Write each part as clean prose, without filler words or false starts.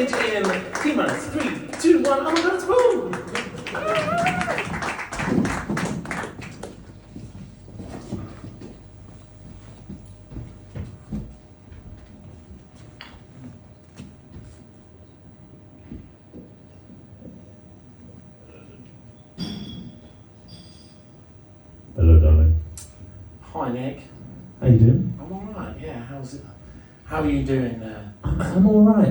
stage in T-minus 3, 2, 1. Oh my god, it's boom! Hello, darling. Hi, Nick. How you doing? I'm alright, yeah. How are you doing there? I'm alright.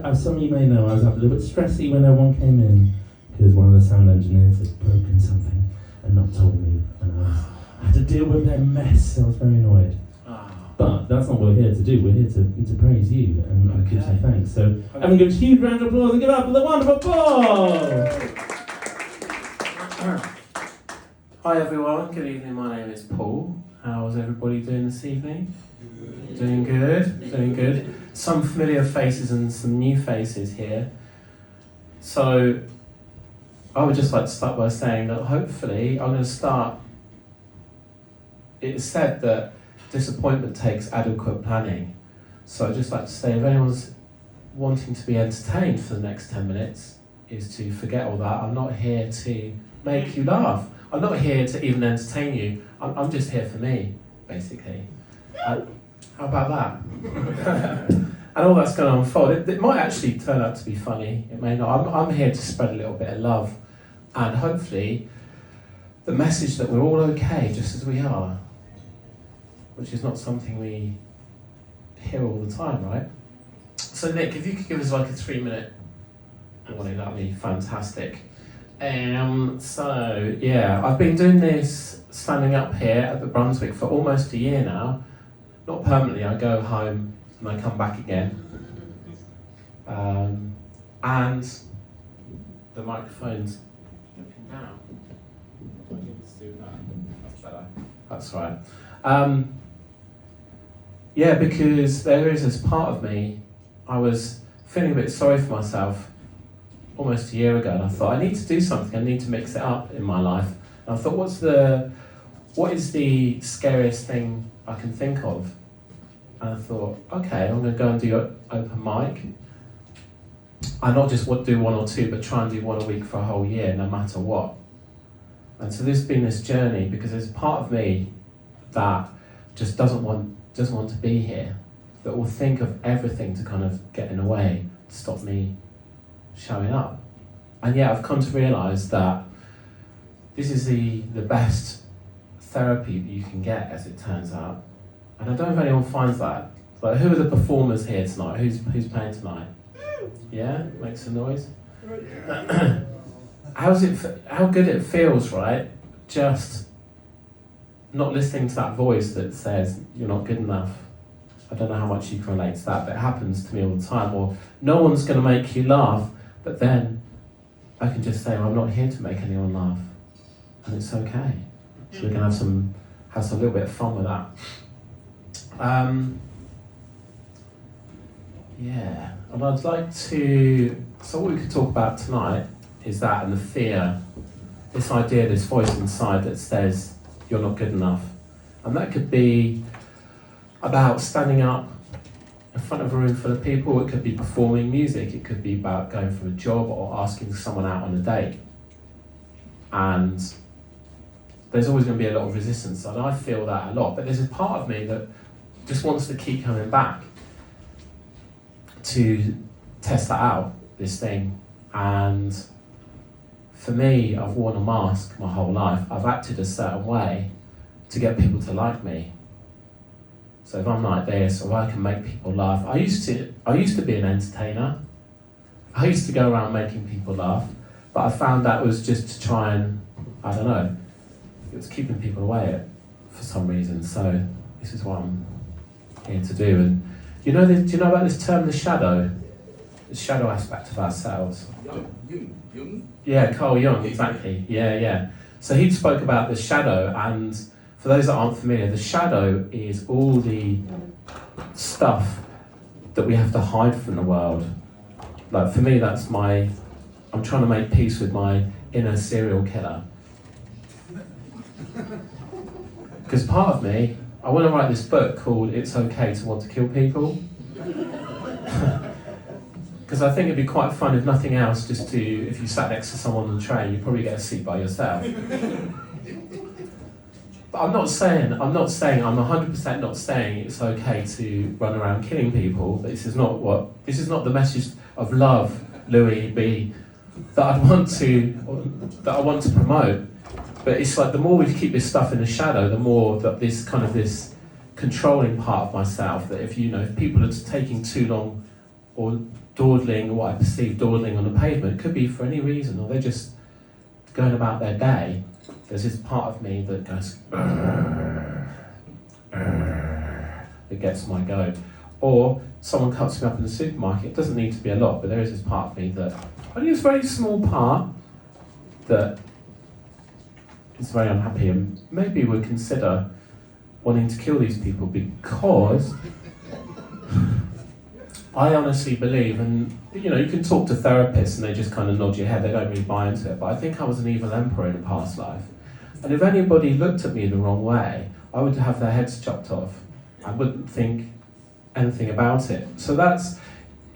As some of you may know, I was a little bit stressy when everyone came in because one of the sound engineers had broken something and not told me, and I had to deal with their mess. I was very annoyed. But that's not what we're here to do. We're here to praise you and give some thanks. So, everyone give a huge round of applause and give it up for the wonderful Paul! Hi everyone, good evening, my name is Paul. How's everybody doing this evening? Doing good, doing good. Some familiar faces and some new faces here. So, I would just like to start by saying that hopefully I'm going to start. It's said that disappointment takes adequate planning. So I'd just like to say if anyone's wanting to be entertained for the next 10 minutes, is to forget all that. I'm not here to make you laugh. I'm not here to even entertain you. I'm just here for me, basically. How about that? And all that's going to unfold. It might actually turn out to be funny. It may not. I'm here to spread a little bit of love. And hopefully, the message that we're all okay, just as we are. Which is not something we hear all the time, right? So Nick, if you could give us like a 3-minute warning, that'd be fantastic. So yeah, I've been doing this standing up here at the Brunswick for almost a year now. Not permanently, I go home and I come back again. And the microphone's looking down. I need to do that. That's better. That's right. Yeah, because there is this part of me, I was feeling a bit sorry for myself almost a year ago, and I thought, I need to do something, I need to mix it up in my life. And I thought, what is the scariest thing I can think of? And I thought, okay, I'm going to go and do open mic. And not just do one or two, but try and do one a week for a whole year, no matter what. And so there's been this journey, because there's a part of me that just doesn't want to be here, that will think of everything to kind of get in the way, to stop me showing up. And yeah, I've come to realise that this is the best therapy that you can get, as it turns out. And I don't know if anyone finds that. Like, who are the performers here tonight? Who's playing tonight? Yeah? Make some noise? How good it feels, right? Just not listening to that voice that says you're not good enough. I don't know how much you can relate to that, but it happens to me all the time. Or no one's going to make you laugh, but then I can just say, well, I'm not here to make anyone laugh, and it's okay. So we can have some little bit of fun with that. Yeah, and I'd like to. So what we could talk about tonight is that, and the fear, this idea, this voice inside that says you're not good enough, and that could be about standing up in front of a room full of people. It could be performing music. It could be about going for a job or asking someone out on a date. And there's always going to be a lot of resistance, and I feel that a lot. But there's a part of me that just wants to keep coming back to test that out, this thing. And for me, I've worn a mask my whole life. I've acted a certain way to get people to like me. So if I'm like this, or I can make people laugh. I used to be an entertainer. I used to go around making people laugh, but I found that was just to try and, I don't know, it was keeping people away for some reason. So this is what I'm here to do. And do you know about this term, the shadow? The shadow aspect of ourselves. Jung? Yeah, Carl Jung, exactly. Yeah. So he spoke about the shadow, and for those that aren't familiar, the shadow is all the stuff that we have to hide from the world. Like for me, I'm trying to make peace with my inner serial killer. Because part of me, I want to write this book called It's Okay to Want to Kill People. Because I think it'd be quite fun, if nothing else, just to, if you sat next to someone on the train, you'd probably get a seat by yourself. But I'm 100% not saying it's okay to run around killing people. This is not the message of love, Louis B, that I want to promote. But it's like the more we keep this stuff in the shadow, the more that this controlling part of myself, that if people are taking too long or dawdling, what I perceive dawdling on the pavement, it could be for any reason, or they're just going about their day. There's this part of me that goes, that gets my goat. Or someone cuts me up in the supermarket. It doesn't need to be a lot, but there is this part of me that, only this very small part, that is very unhappy and maybe would consider wanting to kill these people, because I honestly believe, and you can talk to therapists and they just kind of nod your head, they don't really buy into it, but I think I was an evil emperor in a past life. And if anybody looked at me the wrong way, I would have their heads chopped off. I wouldn't think anything about it. So that's,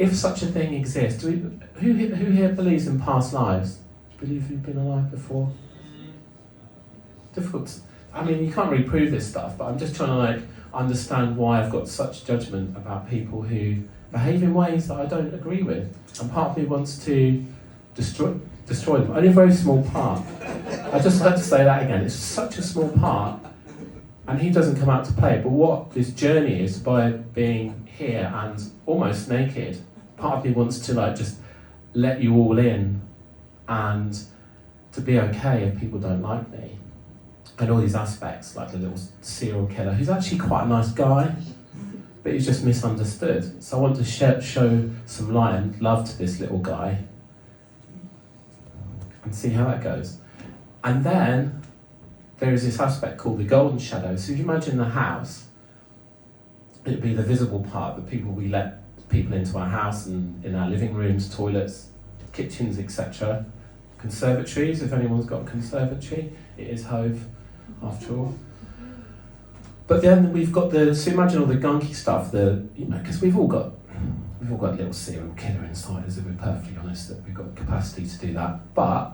if such a thing exists, who here believes in past lives? Believe you've been alive before? Difficult. I mean, you can't really prove this stuff, but I'm just trying to understand why I've got such judgment about people who behave in ways that I don't agree with. And part of me wants to destroy them. Only a very small part. I just had to say that again. It's such a small part, and he doesn't come out to play. But what this journey is, by being here and almost naked, part of me wants to just let you all in, and to be okay if people don't like me. And all these aspects, like the little serial killer, who's actually quite a nice guy, but he's just misunderstood. So I want to show some light and love to this little guy and see how that goes. And then there is this aspect called the golden shadow. So if you imagine the house, it'd be the visible part, we let people into our house and in our living rooms, toilets, kitchens, etc. Conservatories, if anyone's got a conservatory, it is Hove, after all. But then we've got so imagine all the gunky stuff, because we've all got a little serial killer inside us, if we're perfectly honest, that we've got the capacity to do that. But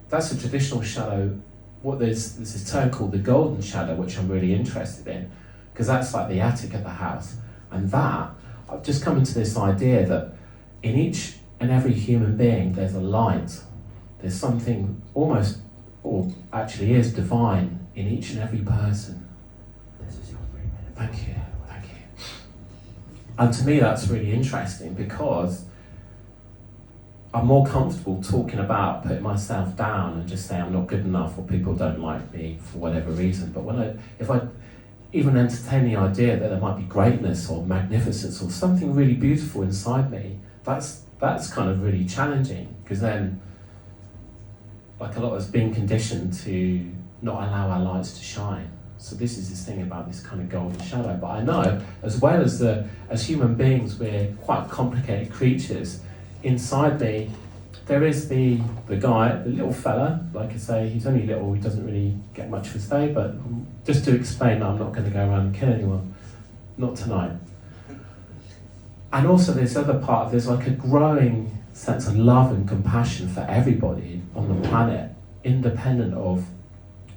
that's a traditional shadow. There's this term called the golden shadow, which I'm really interested in, because that's like the attic of the house. And that, I've just come into this idea that in each and every human being, there's a light. There's something almost, or actually is divine in each and every person. Thank you. And to me that's really interesting, because I'm more comfortable talking about putting myself down and just saying I'm not good enough, or people don't like me for whatever reason. But if I even entertain the idea that there might be greatness or magnificence or something really beautiful inside me, that's kind of really challenging, because then, like a lot of us being conditioned to not allow our lights to shine. So this is this thing about this kind of golden shadow. But I know, as well as human beings, we're quite complicated creatures. Inside me, there is the guy, the little fella. Like I say, he's only little, he doesn't really get much for stay, but just to explain that I'm not going to go around and kill anyone. Not tonight. And also there's other part, there's like a growing sense of love and compassion for everybody on the planet, independent of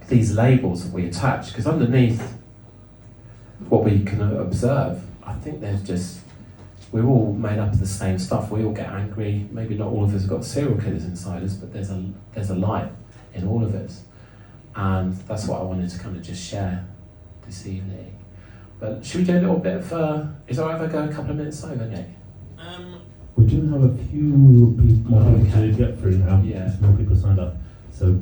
these labels that we attach. Because underneath what we can observe, I think we're all made up of the same stuff. We all get angry. Maybe not all of us have got serial killers inside us, but there's a light in all of us. And that's what I wanted to kind of just share this evening. But should we do a little bit of, is it all right if I go a couple of minutes over, Nick? We do have a few more people to get through now. Yeah. More people signed up. So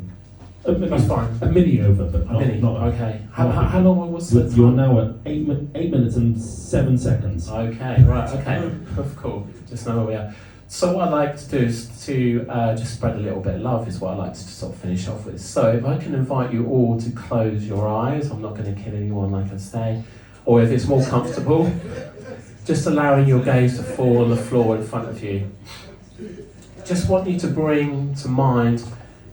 That's fine. a mini over, but not okay. How long was the time? You're now at 8 minutes and 7 seconds. Okay, right, okay. Cool. Just know where we are. So what I'd like to do is to just spread a little bit of love, is what I'd like to sort of finish off with. So if I can invite you all to close your eyes, I'm not going to kill anyone, like I say, or if it's more comfortable, just allowing your gaze to fall on the floor in front of you. Just want you to bring to mind,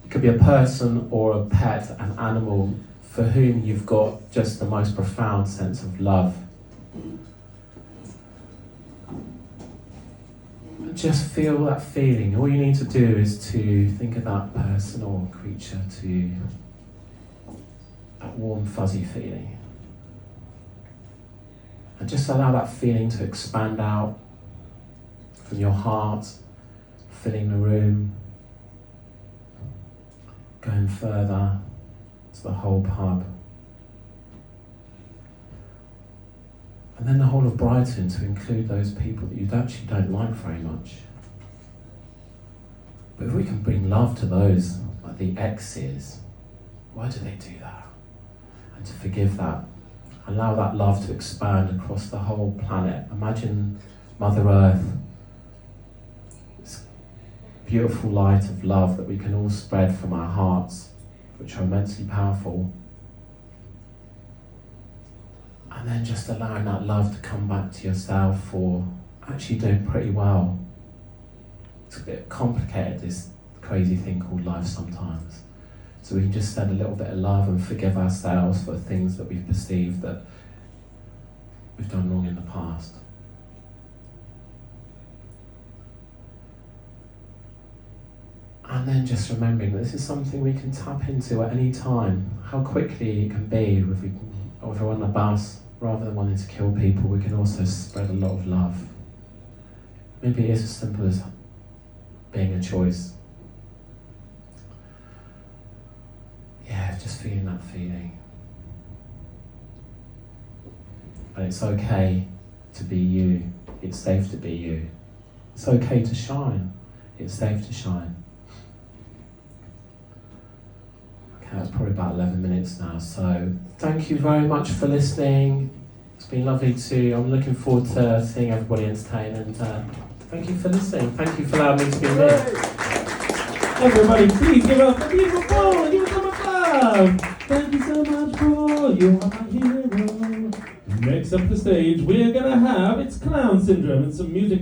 it could be a person or a pet, an animal, for whom you've got just the most profound sense of love. And And just feel that feeling. All you need to do is to think of that person or creature, to that warm fuzzy feeling. And just allow that feeling to expand out from your heart, filling the room, going further to the whole pub. And then the whole of Brighton, to include those people that you actually don't like very much. But if we can bring love to those, like the exes, why do they do that? And to forgive that, allow that love to expand across the whole planet. Imagine Mother Earth, this beautiful light of love that we can all spread from our hearts, which are immensely powerful. And then just allowing that love to come back to yourself for actually doing pretty well. It's a bit complicated, this crazy thing called life sometimes. So we can just send a little bit of love and forgive ourselves for things that we've perceived that we've done wrong in the past. And then just remembering that this is something we can tap into at any time. How quickly it can be if we're on a bus, rather than wanting to kill people, we can also spread a lot of love. Maybe it is as simple as being a choice. Yeah, just feeling that feeling. And it's okay to be you. It's safe to be you. It's okay to shine. It's safe to shine. Okay, that's probably about 11 minutes now. So thank you very much for listening. It's been lovely I'm looking forward to seeing everybody entertain, and thank you for listening. Thank you for allowing me to be here. Everybody, please give up a beautiful Paul and give us some applause. Thank you so much, Paul. You are my hero. Next up the stage, we're gonna have It's Clown Syndrome and some music.